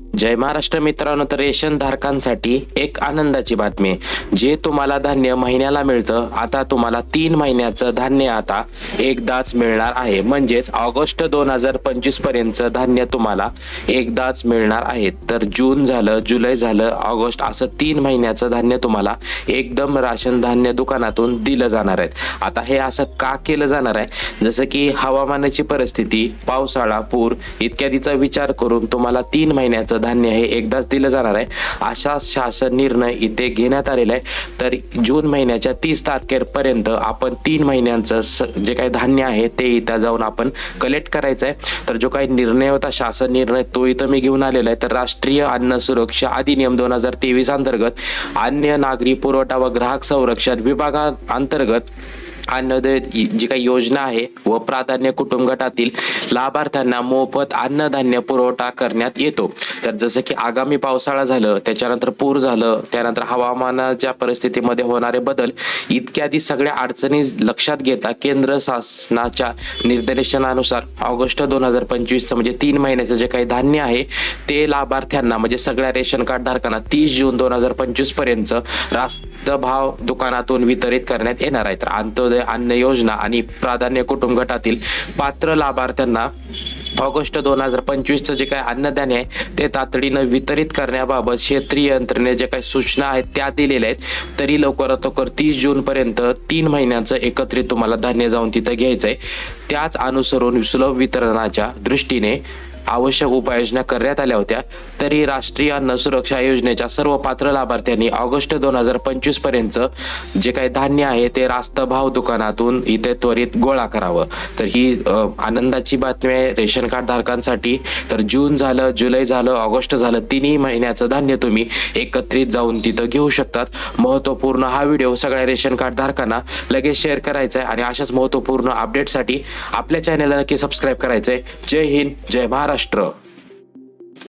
जय महाराष्ट्र मित्रांनो, तर रेशन धारकांसाठी एक आनंदाची बातमी आहे। जे तुम्हाला धान्य महिन्याला मिळतं, आता तुम्हाला 3 महिन्याचं धान्य आता एकदाच मिळणार आहे। म्हणजेच ऑगस्ट 2025 पर्यंतचं धान्य तुम्हाला एकदाच मिळणार आहे। तर जून झालं, जुलै झालं, ऑगस्ट असं 3 महिन्याचं धान्य तुम्हाला एकदम राशन धान्य दुकानातून दिलं जाणार आहे। आता हे असं का केलं जाणार आहे? जसं की हवामानाची परिस्थिती, पावसाळा, पूर इत्यादीचा विचार करून तुम्हाला 3 महिन्याचं धान्य हे एकदाच दिलं जाणार आहे, अशा शासन निर्णय इथे घेण्यात आलेला आहे। तर जून महिन्याच्या 30 तारखेपर्यंत आपण 3 महिन्यांचं जे काही धान्य आहे ते इथं जाऊन आपण कलेक्ट करायचं आहे। तर जो काही निर्णय होता, शासन निर्णय, तो इथं मी घेऊन आलेला आहे। तर राष्ट्रीय अन्न सुरक्षा अधिनियम 2023 अंतर्गत अन्य नागरी पुरवठा व ग्राहक संरक्षण विभागाअंतर्गत अन्नोदय जी काही योजना आहे व प्राधान्य कुटुंब गटातील लाभार्थ्यांना मोफत अन्नधान्य पुरवठा करण्यात येतो। तर जसं की आगामी पावसाळा झालं, त्याच्यानंतर पूर झालं, त्यानंतर हवामानाच्या परिस्थितीमध्ये होणारे बदल इत्यादी सगळ्या अडचणी लक्षात घेता केंद्र शासनाच्या निर्देशनानुसार ऑगस्ट 2025 म्हणजे 3 महिन्याचं जे काही धान्य आहे ते लाभार्थ्यांना म्हणजे सगळ्या रेशन कार्ड धारकांना 30 जून 2025 पर्यंत रास्त भाव दुकानातून वितरित करण्यात येणार आहे। तर अंत्योदय अन्न योजना आणि प्राधान्य कुटुंब गटातील पात्र लाभार्थ्यांना ऑगस्ट 2025चं जे काही अन्नधान्य आहे ते तातडीनं वितरित करण्याबाबत क्षेत्रीय यंत्रणेने जे काही सूचना आहेत त्या दिलेल्या आहेत। तरी लवकरात लवकर 30 जून पर्यंत 3 महिन्यांचं एकत्रित तुम्हाला धान्य जाऊन तिथं घ्यायचंय। त्याच अनुसरून सुलभ वितरणाच्या दृष्टीने आवश्यक उपाययोजना करण्यात आल्या होत्या। तरी राष्ट्रीय अन्न सुरक्षा योजनेच्या सर्व पात्र लाभार्थ्यांनी ऑगस्ट 2025 पर्यंत जे काही धान्य आहे ते रास्त भाव दुकानातून इथे त्वरित गोळा करावं। तर ही आनंदाची बातमी आहे रेशन कार्ड धारकांसाठी। तर जून झालं, जुलै झालं, ऑगस्ट झालं, 3 महिन्याचं धान्य तुम्ही एकत्रित जाऊन तिथं घेऊ शकतात। महत्त्वपूर्ण हा व्हिडिओ सगळ्या रेशन कार्ड धारकांना लगेच शेअर करायचा आहे आणि अशाच महत्त्वपूर्ण अपडेटसाठी आपल्या चॅनलला नक्की सबस्क्राईब करायचंय। जय हिंद, जय महाराष्ट्र।